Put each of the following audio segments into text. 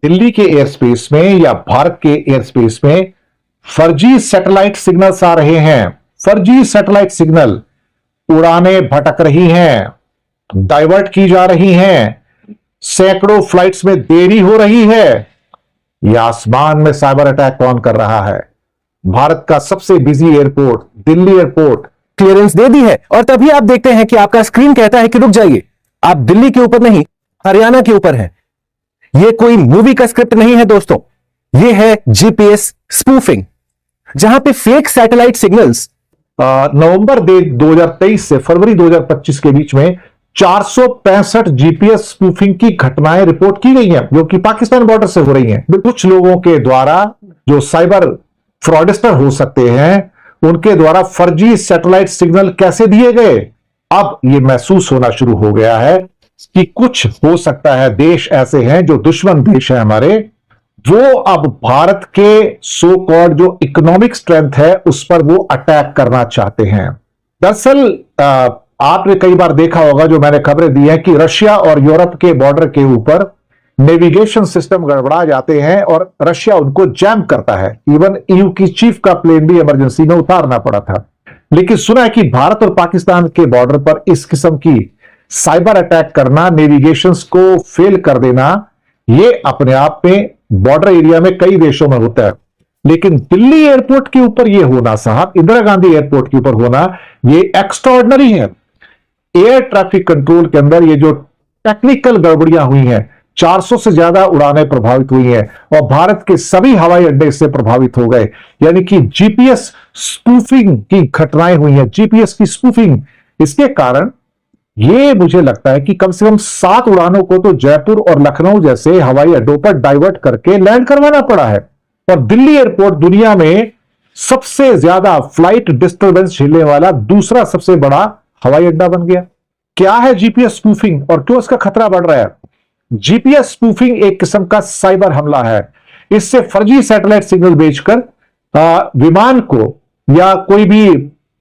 दिल्ली के air space में या भारत के एयर स्पेस में फर्जी सैटेलाइट सिग्नल्स आ रहे हैं। फर्जी सैटेलाइट सिग्नल, उड़ानें भटक रही हैं, डाइवर्ट की जा रही हैं, सैकड़ों फ्लाइट्स में देरी हो रही है। यह आसमान में साइबर अटैक कौन कर रहा है? भारत का सबसे busy airport Delhi airport clearance दे दी है और तभी आप देखते हैं कि आपका स्क्रीन कहता है कि रुक जाइए, आप दिल्ली के ऊपर नहीं हरियाणा के ऊपर हैं। यह कोई मूवी का स्क्रिप्ट नहीं है दोस्तों, यह है जीपीएस स्पूफिंग, जहां पे फेक सैटेलाइट सिग्नल्स नवंबर 2023 से फरवरी 2025 के बीच में 465 जीपीएस स्पूफिंग की घटनाएं रिपोर्ट की गई हैं, जो कि पाकिस्तान बॉर्डर से हो रही हैं। कुछ लोगों के द्वारा जो साइबर फ्रॉडस्टर हो सकते हैं, उनके द्वारा फर्जी सैटेलाइट सिग्नल कैसे दिए गए। अब यह महसूस होना शुरू हो गया है कि कुछ हो सकता है देश ऐसे हैं जो दुश्मन देश है हमारे, वो अब भारत के सो कॉल्ड जो इकोनॉमिक स्ट्रेंथ है उस पर वो अटैक करना चाहते हैं। दरअसल आपने कई बार देखा होगा, जो मैंने खबरें दी है, कि रशिया और यूरोप के बॉर्डर के ऊपर नेविगेशन सिस्टम गड़बड़ा जाते हैं और रशिया उनको जैम करता है। इवन ईयू की चीफ का प्लेन भी इमरजेंसी में उतारना पड़ा था। लेकिन सुना है कि भारत और पाकिस्तान के बॉर्डर पर इस किस्म की साइबर अटैक करना, नेविगेशंस को फेल कर देना, यह अपने आप में बॉर्डर एरिया में कई देशों में होता है। लेकिन दिल्ली एयरपोर्ट के ऊपर यह होना साहब, इंदिरा गांधी एयरपोर्ट के ऊपर होना, यह एक्स्ट्राऑर्डिनरी है। एयर ट्रैफिक कंट्रोल के अंदर ये जो टेक्निकल गड़बड़ियां हुई हैं, 400 से ज्यादा उड़ानें प्रभावित हुई हैं और भारत के सभी हवाई अड्डे इससे प्रभावित हो गए। यानी कि जीपीएस स्पूफिंग की घटनाएं हुई हैं, जीपीएस की स्पूफिंग। इसके कारण ये मुझे लगता है कि कम से कम 7 उड़ानों को तो जयपुर और लखनऊ जैसे हवाई अड्डों पर डाइवर्ट करके लैंड करवाना पड़ा है। और दिल्ली एयरपोर्ट दुनिया में सबसे ज्यादा फ्लाइट डिस्टर्बेंस झेलने वाला दूसरा सबसे बड़ा हवाई अड्डा बन गया। क्या है जीपीएस स्पूफिंग और क्यों इसका खतरा बढ़ रहा है? जीपीएस स्पूफिंग एक किस्म का साइबर हमला है। इससे फर्जी सैटेलाइट सिग्नल भेजकर विमान को या कोई भी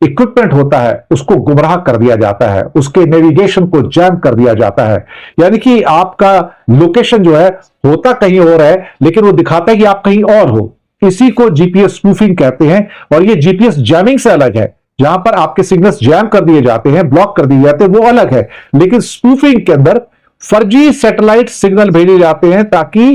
इक्विपमेंट होता है उसको गुमराह कर दिया जाता है, उसके नेविगेशन को जैम कर दिया जाता है। यानी कि आपका लोकेशन जो है होता कहीं और है, लेकिन वो दिखाता है कि आप कहीं और हो। इसी को जीपीएस स्पूफिंग कहते हैं। और ये जीपीएस जैमिंग से अलग है, जहां पर आपके सिग्नल्स जैम कर दिए जाते हैं, ब्लॉक कर दिए जाते हैं, वो अलग है। लेकिन स्पूफिंग के अंदर फर्जी सैटेलाइट सिग्नल भेजे जाते हैं ताकि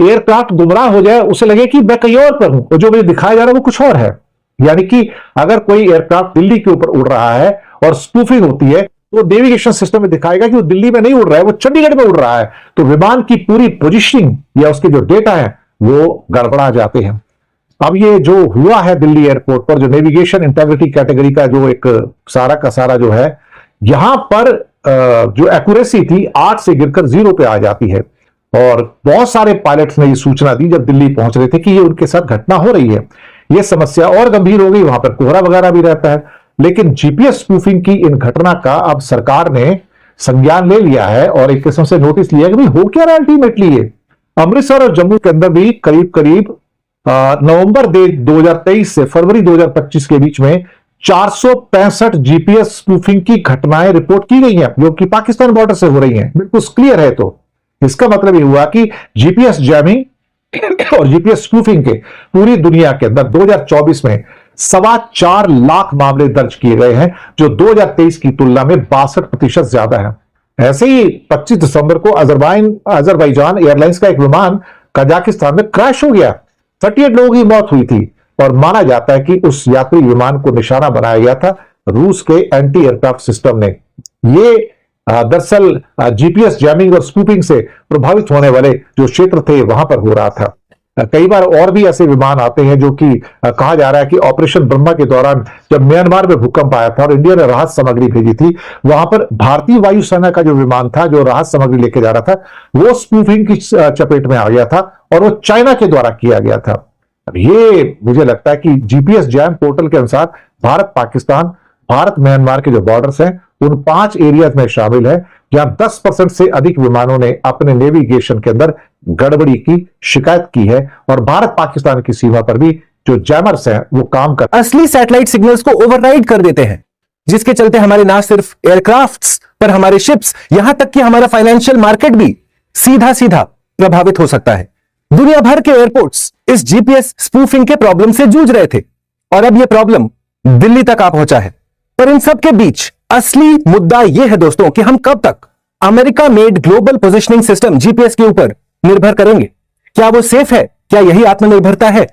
एयरक्राफ्ट गुमराह हो जाए, उसे लगे कि मैं कहीं और पर हूं और जो मुझे दिखाया जा रहा है वो कुछ और है। यानी कि अगर कोई एयरक्राफ्ट दिल्ली के ऊपर उड़ रहा है और स्पूफिंग होती है तो नेविगेशन सिस्टम में दिखाएगा कि वो दिल्ली में नहीं उड़ रहा है, वो चंडीगढ़ में उड़ रहा है। तो विमान की पूरी पोजीशनिंग या उसके जो डेटा है वो गड़बड़ा जाते हैं। अब ये जो हुआ है दिल्ली एयरपोर्ट पर, जो नेविगेशन इंटेग्रिटी कैटेगरी का जो एक सारा का सारा जो है, यहां पर जो एक्यूरेसी थी 8 से गिरकर 0 पे आ जाती है। और बहुत सारे पायलट्स ने ये सूचना दी जब दिल्ली पहुंच रहे थे कि ये उनके साथ घटना हो रही है। ये समस्या और गंभीर हो गई, वहां पर कोहरा वगैरह भी रहता है। लेकिन जीपीएस स्पूफिंग की इन घटना का अब सरकार ने संज्ञान ले लिया है और एक किस्म से नोटिस लिया कि भाई हो क्या रहा है अल्टीमेटली ये। अमृतसर और जम्मू के अंदर भी करीब करीब नवंबर 2023 से फरवरी 2025 के बीच में 465 जीपीएस स्पूफिंग की घटनाएं रिपोर्ट की गई हैं, जो कि पाकिस्तान बॉर्डर से हो रही हैं। बिल्कुल क्लियर है। तो इसका मतलब यह हुआ कि जीपीएस जैमिंग और जीपीएस स्पूफिंग के पूरी दुनिया के अंदर 2024 में 4.25 लाख मामले दर्ज किए गए हैं, जो 2023 की तुलना में 62% ज्यादा है। ऐसे ही 25 दिसंबर को अजरबैजान एयरलाइंस का एक विमान कजाकिस्तान में क्रैश हो गया। 38 लोगों की मौत हुई थी और माना जाता है कि उस यात्री विमान को निशाना बनाया गया था रूस के एंटी एयरक्राफ्ट सिस्टम ने। ये दरअसल जीपीएस जैमिंग और स्पूफिंग से प्रभावित होने वाले जो क्षेत्र थे वहां पर हो रहा था। कई बार और भी ऐसे विमान आते हैं जो कि कहा जा रहा है कि ऑपरेशन ब्रह्मा के दौरान जब म्यांमार में भूकंप आया था और इंडिया ने राहत सामग्री भेजी थी, वहां पर भारतीय वायुसेना का जो विमान था जो राहत सामग्री लेके जा रहा था, वो स्पूफिंग की चपेट में आ गया था और वो चाइना के द्वारा किया गया था। अब ये मुझे लगता है कि जीपीएस जैम पोर्टल के अनुसार भारत पाकिस्तान, भारत म्यांमार के जो बॉर्डर्स हैं उन 5 एरियाज में शामिल है जहां 10% से अधिक विमानों ने अपने नेविगेशन के अंदर गड़बड़ी की शिकायत की है। और भारत पाकिस्तान की सीमा पर भी जो जैमर्स हैं वो काम कर असली सैटेलाइट सिग्नल्स को ओवरराइड कर देते हैं, जिसके चलते हमारे ना सिर्फ एयरक्राफ्ट्स पर हमारे शिप्स, यहां तक कि हमारा फाइनेंशियल मार्केट भी सीधा सीधा प्रभावित हो सकता है। दुनिया भर के एयरपोर्ट्स इस जीपीएस स्पूफिंग के प्रॉब्लम से जूझ रहे थे और अब यह प्रॉब्लम दिल्ली तक आ पहुंचा है। पर इन सब के बीच असली मुद्दा यह है दोस्तों कि हम कब तक America made global positioning system GPS के ऊपर निर्भर करेंगे। क्या वो सेफ है? क्या यही आत्मनिर्भरता है?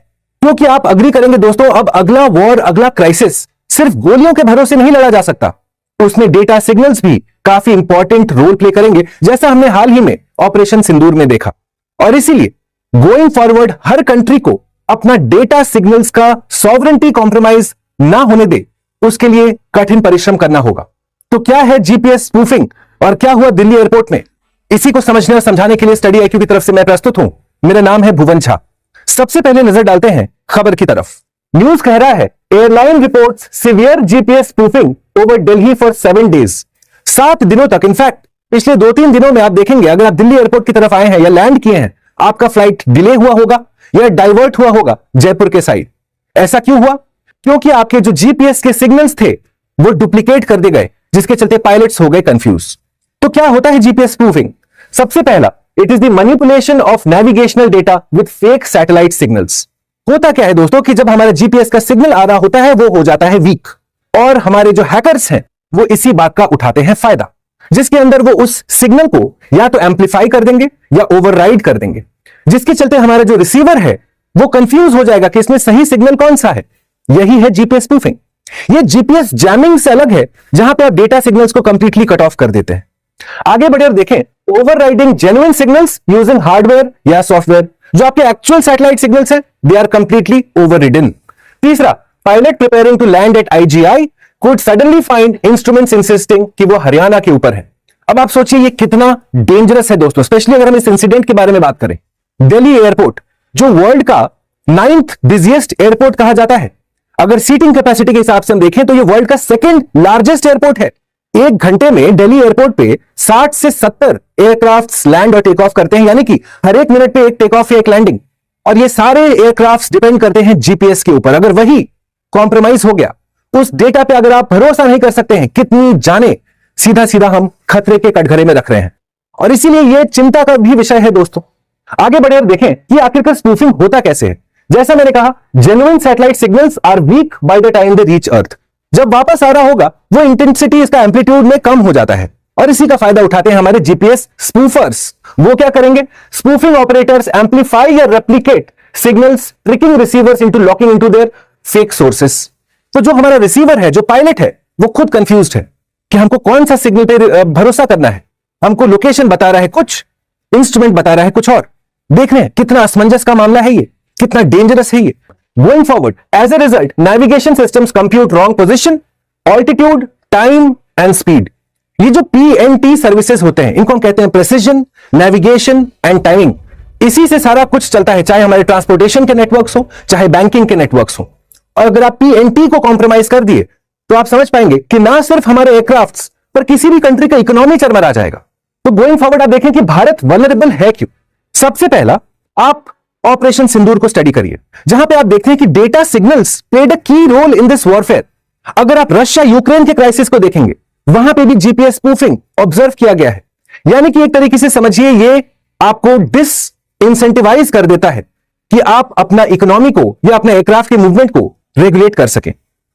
क्योंकि आप अग्री करेंगे दोस्तों, अब अगला वॉर, अगला क्राइसिस सिर्फ गोलियों के भरोसे नहीं लड़ा जा सकता, उसमें डेटा सिग्नल्स भी काफी इंपॉर्टेंट रोल प्ले करेंगे, जैसा हमने हाल ही में ऑपरेशन सिंदूर में देखा। और इसीलिए गोइंग फॉरवर्ड हर कंट्री को अपना डेटा सिग्नल्स का सॉवरेंटी कॉम्प्रोमाइज ना होने दे, उसके लिए कठिन परिश्रम करना होगा। तो क्या है जीपीएस स्पूफिंग और क्या हुआ दिल्ली एयरपोर्ट में, इसी को समझने और समझाने के लिए स्टडी आईक्यू की तरफ से मैं प्रस्तुत हूं। मेरा नाम है भुवन झा। सबसे पहले नजर डालते हैं खबर की तरफ। न्यूज कह रहा है airline reports severe GPS spoofing over Delhi for 7 days. 7 दिनों तक, इनफैक्ट पिछले 2-3 दिनों में आप देखेंगे, अगर आप दिल्ली एयरपोर्ट की तरफ आए हैं या लैंड किए हैं, आपका फ्लाइट डिले हुआ होगा या डाइवर्ट हुआ होगा जयपुर के साइड। ऐसा क्यों हुआ? क्योंकि आपके जो जीपीएस के सिग्नल्स थे वो डुप्लीकेट कर दिए गए, जिसके चलते पायलट्स हो गए कंफ्यूज। तो क्या होता है जीपीएस स्पूफिंग? सबसे पहला, it is the manipulation of navigational data with fake satellite signals. होता क्या है दोस्तों कि जब हमारा जीपीएस का सिग्नल आ रहा होता है वो हो जाता है वीक, और हमारे जो हैकर्स हैं वो इसी बात का उठाते हैं फायदा, जिसके अंदर वो उस सिग्नल को या तो एम्पलीफाई कर देंगे या ओवरराइड कर देंगे, जिसके चलते हमारा जो रिसीवर है वो कंफ्यूज हो जाएगा कि इसमें सही सिग्नल कौन सा है। यही है जीपीएस स्पूफिंग। ये जीपीएस जैमिंग से अलग है, जहां पे आप डेटा सिग्नल्स को कंप्लीटली कट ऑफ कर देते हैं। आगे बढ़े और देखें overriding genuine signals using hardware या सॉफ्टवेयर। जो आपके एक्चुअल सैटेलाइट सिग्नल्स हैं दे आर कंप्लीटली ओवररिडन। तीसरा, pilot preparing to land at IGI could suddenly find instruments insisting कि वो हरियाणा के ऊपर है। अब आप सोचिए ये कितना डेंजरस है दोस्तों, स्पेशली अगर हम इस इंसिडेंट के बारे में बात करें। दिल्ली एयरपोर्ट जो वर्ल्ड का 9th बिजिएस्ट एयरपोर्ट कहा जाता है, अगर सीटिंग कैपेसिटी के हिसाब से हम देखें तो ये वर्ल्ड का 2nd लार्जेस्ट एयरपोर्ट है। एक घंटे में दिल्ली एयरपोर्ट पे 60 से 70 एयरक्राफ्ट लैंड और टेक ऑफ करते हैं, यानी कि हर एक मिनट पे एक टेक ऑफ या एक लैंडिंग। और ये सारे एयरक्राफ्ट डिपेंड करते हैं जीपीएस के ऊपर। अगर वही कॉम्प्रोमाइज हो गया, उस डेटा पे अगर आप भरोसा नहीं कर सकते हैं, कितनी जाने सीधा सीधा हम खतरे के कटघरे में रख रहे हैं। और इसीलिए यह चिंता का भी विषय है दोस्तों। आगे बढ़े और देखें कि आखिरकार स्पूफिंग होता कैसे है। जैसा मैंने कहा, genuine satellite signals are weak by the time they reach earth. जब वापस आ रहा होगा वो इंटेंसिटी, इसका एम्पलीट्यूड में कम हो जाता है, और इसी का फायदा उठाते हैं हमारे जीपीएस स्पूफर्स। वो क्या करेंगे? स्पूफिंग ऑपरेटर्स एम्पलीफाई या replicate signals, tricking receivers into locking into their fake sources. तो जो हमारा रिसीवर है, जो पायलट है, वो खुद कंफ्यूज्ड है कि हमको कौन सा सिग्नल पे भरोसा करना है। हमको लोकेशन बता रहा है कुछ, इंस्ट्रूमेंट बता रहा है कुछ और। देख रहे हैं कितना असमंजस का मामला है, ये कितना डेंजरस है ये। Going forward, as a result navigation systems compute wrong position, altitude, time and speed. ये जो पीएनटी सर्विसेज होते हैं, इनको हम कहते हैं प्रेसिजन, नेविगेशन एंड टाइमिंग। इसी से सारा कुछ चलता है, चाहे हमारे ट्रांसपोर्टेशन के नेटवर्क्स हो, चाहे बैंकिंग के नेटवर्क्स हो। और अगर आप पीएनटी को कॉम्प्रोमाइज कर दिए तो आप समझ पाएंगे कि ना सिर्फ हमारे एयरक्राफ्ट्स पर किसी भी कंट्री का इकोनॉमी चरमरा जाएगा। तो गोइंग फॉरवर्ड आप देखें कि भारत वल्नरेबल है क्यों। सबसे पहला, आप ऑपरेशन सिंदूर को स्टडी करिए, जहां पे आप देखते हैं कि डेटा सिग्नल्स प्लेड अ की रोल इन दिस वॉरफेयर। अगर आप रशिया यूक्रेन के क्राइसिस को देखेंगे, वहां पे भी जीपीएस स्पूफिंग ऑब्जर्व किया गया है। यानी कि एक तरीके से समझिए ये आपको डिस इंसेंटिवाइज कर देता है कि आप अपना इकोनॉमी को या अपने एयरक्राफ्ट के मूवमेंट को रेगुलेट कर सकें।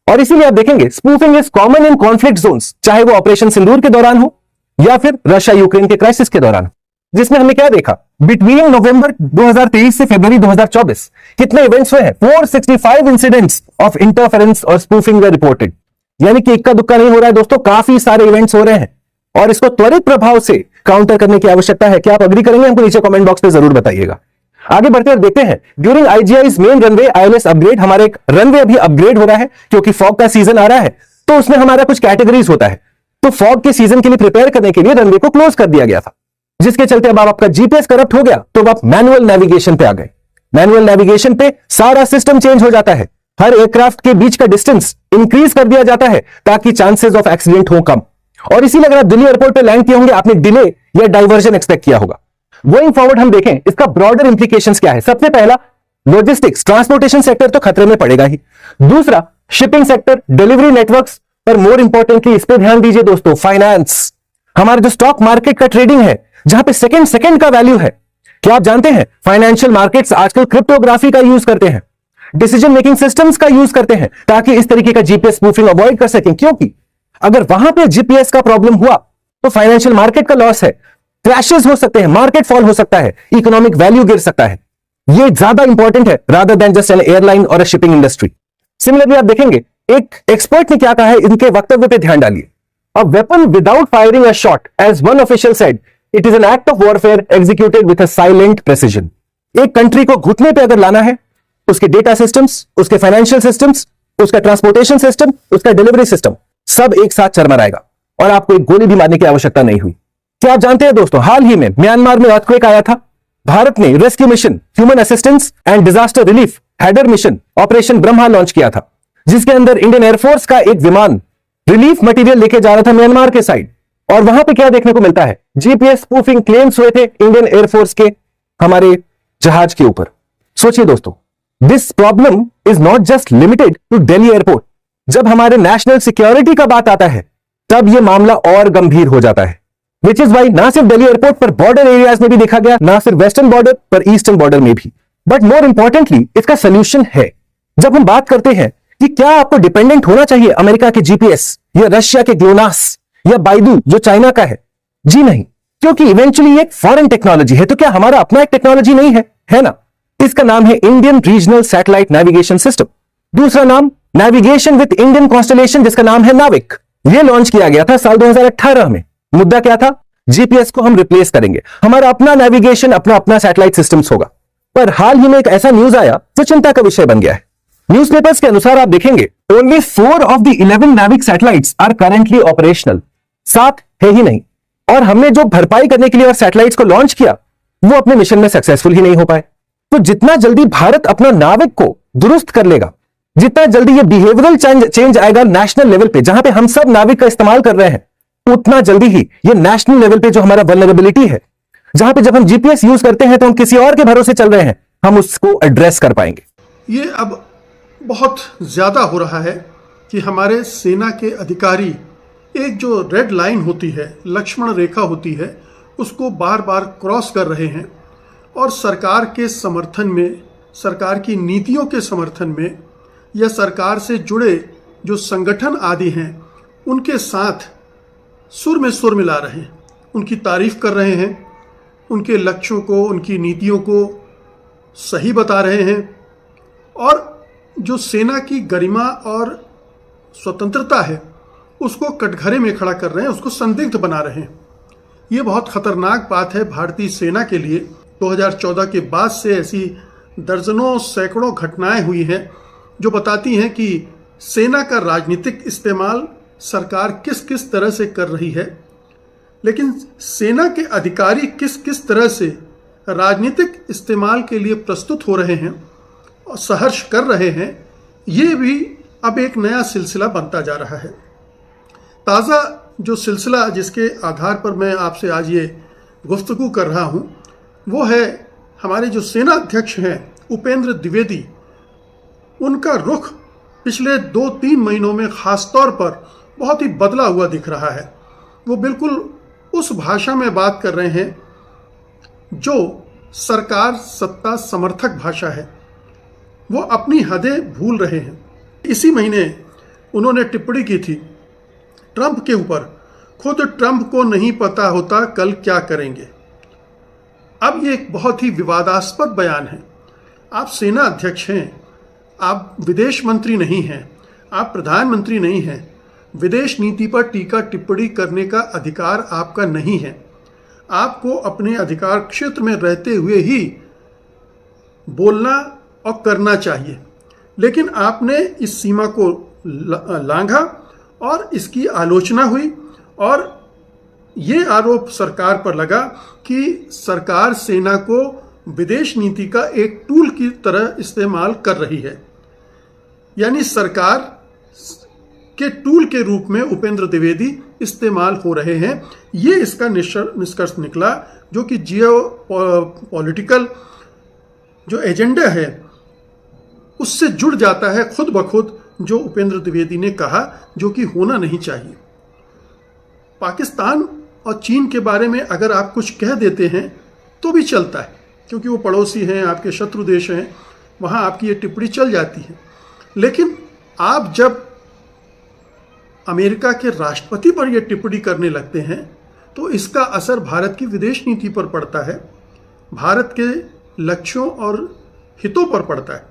और इसीलिए आप देखेंगे spoofing is common in conflict zones, चाहे वो ऑपरेशन सिंदूर के दौरान हो या फिर रशिया यूक्रेन के क्राइसिस के दौरान। जिसमें हमने क्या देखा, बिटवीन नवंबर 2023 से फरवरी 2024 कितने इवेंट्स हुए हैं? 465 इंसिडेंट्स ऑफ इंटरफेरेंस और स्पूफिंग वे रिपोर्टेड। यानी कि इक्का दुक्का नहीं हो रहा है दोस्तों, काफी सारे इवेंट्स हो रहे हैं और इसको त्वरित प्रभाव से काउंटर करने की आवश्यकता है। क्या आप अग्री करेंगे? हमको नीचे कमेंट बॉक्स में जरूर बताइएगा। आगे बढ़ते हैं, देखते हैं during IGI's main runway ILS upgrade, हमारे एक रनवे अभी अपग्रेड हो रहा है क्योंकि फॉग का सीजन आ रहा है। तो उसमें हमारा कुछ कैटेगरीज होता है, तो फॉग के सीजन के लिए प्रिपेयर करने के लिए रनवे को क्लोज कर दिया गया था, जिसके चलते अब आपका जीपीएस करप्ट हो गया तो अब आप मैनुअल नेविगेशन पे आ गए। मैनुअल नेविगेशन पे सारा सिस्टम चेंज हो जाता है, हर एयरक्राफ्ट के बीच का डिस्टेंस इंक्रीज कर दिया जाता है ताकि चांसेस ऑफ एक्सीडेंट हो कम। और इसीलिए अगर आप दिल्ली एयरपोर्ट पे लैंड किए होंगे, आपने डिले या डाइवर्जन एक्सपेक्ट किया होगा। गोइंग फॉरवर्ड हम देखें इसका ब्रॉडर इंप्लीकेशंस क्या है। सबसे पहला, लॉजिस्टिक्स, ट्रांसपोर्टेशन सेक्टर तो खतरे में पड़ेगा ही। दूसरा, शिपिंग सेक्टर, डिलीवरी नेटवर्क्स, पर मोर इंपॉर्टेंटली इस पे ध्यान दीजिए दोस्तों, फाइनेंस, हमारे जो स्टॉक मार्केट का ट्रेडिंग है, जहां पे सेकंड का वैल्यू है, क्या आप जानते हैं फाइनेंशियल मार्केट्स आजकल क्रिप्टोग्राफी का यूज करते हैं, डिसीजन मेकिंग सिस्टम्स का यूज करते हैं ताकि इस तरीके का जीपीएस स्पूफिंग अवॉइड कर सकें, क्योंकि अगर वहां पे जीपीएस का प्रॉब्लम हुआ तो फाइनेंशियल मार्केट का लॉस है, क्रैशेस हो सकते हैं, मार्केट फॉल हो सकता है, इकोनॉमिक वैल्यू गिर सकता है। ये ज्यादा इंपॉर्टेंट है rather than just an airline और शिपिंग इंडस्ट्री। सिमिलरली आप देखेंगे एक एक्सपर्ट ने क्या कहा है, इनके वक्तव्य पे ध्यान डालिए। A weapon without firing a shot, as one official said, it is an act of warfare executed with a silent precision. एक कंट्री को घुटने पे अगर लाना है, उसके डेटा सिस्टम्स, उसके फाइनेंशियल सिस्टम्स, उसका ट्रांसपोर्टेशन सिस्टम, उसका डिलीवरी सिस्टम सब एक साथ चरमराएगा और आपको एक गोली भी मारने की आवश्यकता नहीं हुई। क्या आप जानते हैं दोस्तों, हाल ही में म्यांमार में अर्थक्वेक आया था। भारत ने rescue mission, human assistance and disaster relief header mission operation Brahma launch किया था, जिसके अंदर इंडियन एयरफोर्स का एक विमान रिलीफ मटेरियल लेके जा रहा था म्यांमार के साइड। और वहां पे क्या देखने को मिलता है, जीपीएस स्पूफिंग क्लेम्स हुए थे इंडियन एयरफोर्स के हमारे जहाज के ऊपर। सोचिए दोस्तों, this problem is not just limited to Delhi airport. जब हमारे नेशनल सिक्योरिटी का बात आता है तब यह मामला और गंभीर हो जाता है, विच इज वाई ना सिर्फ दिल्ली एयरपोर्ट पर बॉर्डर एरियाज में भी देखा गया, ना सिर्फ वेस्टर्न बॉर्डर पर ईस्टर्न बॉर्डर में भी। बट मोर इंपॉर्टेंटली इसका सोल्यूशन है। जब हम बात करते हैं कि क्या आपको डिपेंडेंट होना चाहिए अमेरिका के जीपीएस या रशिया के ग्लोनास या बाइडू जो चाइना का है, जी नहीं, क्योंकि इवेंचुअली एक फॉरेन टेक्नोलॉजी है। तो क्या हमारा अपना एक टेक्नोलॉजी नहीं है ना? इसका नाम है Indian regional satellite navigation system. दूसरा नाम नेविगेशन विद इंडियन कॉन्स्टलेशन, जिसका नाम है नाविक। यह लॉन्च किया गया था साल 2018 में। मुद्दा क्या था? जीपीएस को हम रिप्लेस करेंगे, हमारा अपना नेविगेशन, अपना सैटेलाइट सिस्टम्स होगा। पर हाल ही में एक ऐसा न्यूज आया जो चिंता का विषय बन गया है। न्यूज़पेपर्स के अनुसार आप देखेंगे ओनली 4 ऑफ द 11 नाविक सैटेलाइट्स आर करेंटली ऑपरेशनल। 7 है ही नहीं। और हमने जो भरपाई करने के लिए और सैटेलाइट्स को लॉन्च किया वो अपने मिशन में सक्सेसफुल ही नहीं हो पाए। तो जितना जल्दी भारत अपना नाविक को दुरुस्त कर लेगा, जितना जल्दी ये बिहेवियरल चेंज आएगा नेशनल लेवल पे, जहां पे हम सब नाविक का इस्तेमाल कर रहे हैं, उतना जल्दी ही ये नेशनल लेवल पे जो हमारा वल्नरेबिलिटी है, जहां पे जब हम जीपीएस यूज करते हैं तो हम किसी और के भरोसे चल रहे हैं, हम उसको एड्रेस कर पाएंगे। ये अब बहुत ज़्यादा हो रहा है कि हमारे सेना के अधिकारी एक जो रेड लाइन होती है, लक्ष्मण रेखा होती है, उसको बार बार क्रॉस कर रहे हैं और सरकार के समर्थन में, सरकार की नीतियों के समर्थन में या सरकार से जुड़े जो संगठन आदि हैं उनके साथ सुर में सुर मिला रहे हैं, उनकी तारीफ कर रहे हैं, उनके लक्ष्यों को, उनकी नीतियों को सही बता रहे हैं और जो सेना की गरिमा और स्वतंत्रता है उसको कटघरे में खड़ा कर रहे हैं, उसको संदिग्ध बना रहे हैं। ये बहुत खतरनाक बात है भारतीय सेना के लिए। 2014 के बाद से ऐसी दर्जनों सैकड़ों घटनाएं हुई हैं जो बताती हैं कि सेना का राजनीतिक इस्तेमाल सरकार किस किस तरह से कर रही है, लेकिन सेना के अधिकारी किस किस तरह से राजनीतिक इस्तेमाल के लिए प्रस्तुत हो रहे हैं और सहर्ष कर रहे हैं, ये भी अब एक नया सिलसिला बनता जा रहा है। ताज़ा जो सिलसिला जिसके आधार पर मैं आपसे आज ये गुफ्तगू कर रहा हूँ वो है हमारे जो सेना अध्यक्ष हैं उपेंद्र द्विवेदी। उनका रुख पिछले 2-3 महीनों में ख़ास तौर पर बहुत ही बदला हुआ दिख रहा है। वो बिल्कुल उस भाषा में बात कर रहे हैं जो सरकार सत्ता समर्थक भाषा है। वो अपनी हदें भूल रहे हैं। इसी महीने उन्होंने टिप्पणी की थी ट्रंप के ऊपर, खुद ट्रंप को नहीं पता होता कल क्या करेंगे। अब ये एक बहुत ही विवादास्पद बयान है। आप सेना अध्यक्ष हैं, आप विदेश मंत्री नहीं हैं, आप प्रधानमंत्री नहीं हैं। विदेश नीति पर टीका टिप्पणी करने का अधिकार आपका नहीं है। आपको अपने अधिकार क्षेत्र में रहते हुए ही बोलना और करना चाहिए, लेकिन आपने इस सीमा को लांघा और इसकी आलोचना हुई और ये आरोप सरकार पर लगा कि सरकार सेना को विदेश नीति का एक टूल की तरह इस्तेमाल कर रही है, यानी सरकार के टूल के रूप में उपेंद्र द्विवेदी इस्तेमाल हो रहे हैं। ये इसका निष्कर्ष निकला जो कि जियो पॉलिटिकल जो एजेंडा है उससे जुड़ जाता है खुद ब खुद जो उपेंद्र द्विवेदी ने कहा, जो कि होना नहीं चाहिए। पाकिस्तान और चीन के बारे में अगर आप कुछ कह देते हैं तो भी चलता है, क्योंकि वो पड़ोसी हैं, आपके शत्रु देश हैं, वहाँ आपकी ये टिप्पणी चल जाती है। लेकिन आप जब अमेरिका के राष्ट्रपति पर यह टिप्पणी करने लगते हैं तो इसका असर भारत की विदेश नीति पर पड़ता है, भारत के लक्ष्यों और हितों पर पड़ता है।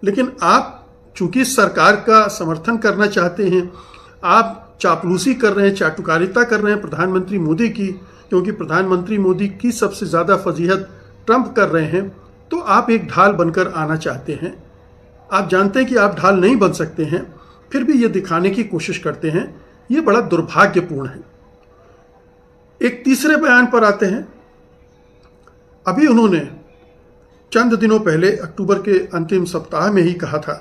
लेकिन आप चूंकि सरकार का समर्थन करना चाहते हैं, आप चापलूसी कर रहे हैं, चाटुकारिता कर रहे हैं प्रधानमंत्री मोदी की, क्योंकि प्रधानमंत्री मोदी की सबसे ज़्यादा फजीहत ट्रंप कर रहे हैं, तो आप एक ढाल बनकर आना चाहते हैं। आप जानते हैं कि आप ढाल नहीं बन सकते हैं, फिर भी ये दिखाने की कोशिश करते हैं। ये बड़ा दुर्भाग्यपूर्ण है। एक तीसरे बयान पर आते हैं। अभी उन्होंने चंद दिनों पहले अक्टूबर के अंतिम सप्ताह में ही कहा था,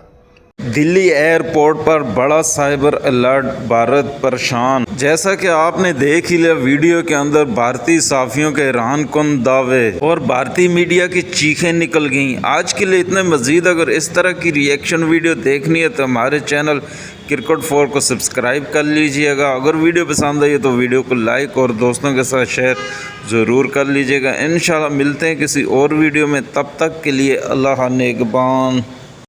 दिल्ली एयरपोर्ट पर बड़ा साइबर अलर्ट, भारत परेशान। जैसा कि आपने देख ही लिया वीडियो के अंदर, भारतीय सहाफ़ियों के हैरानकुन दावे और भारतीय मीडिया की चीखें निकल गईं। आज के लिए इतने। मज़ीद अगर इस तरह की रिएक्शन वीडियो देखनी है तो हमारे चैनल क्रिकेट 4 को सब्सक्राइब कर लीजिएगा। अगर वीडियो पसंद आई तो वीडियो को लाइक और दोस्तों के साथ शेयर ज़रूर कर लीजिएगा। इंशाल्लाह मिलते हैं किसी और वीडियो में, तब तक के लिए अल्लाह निगहबान।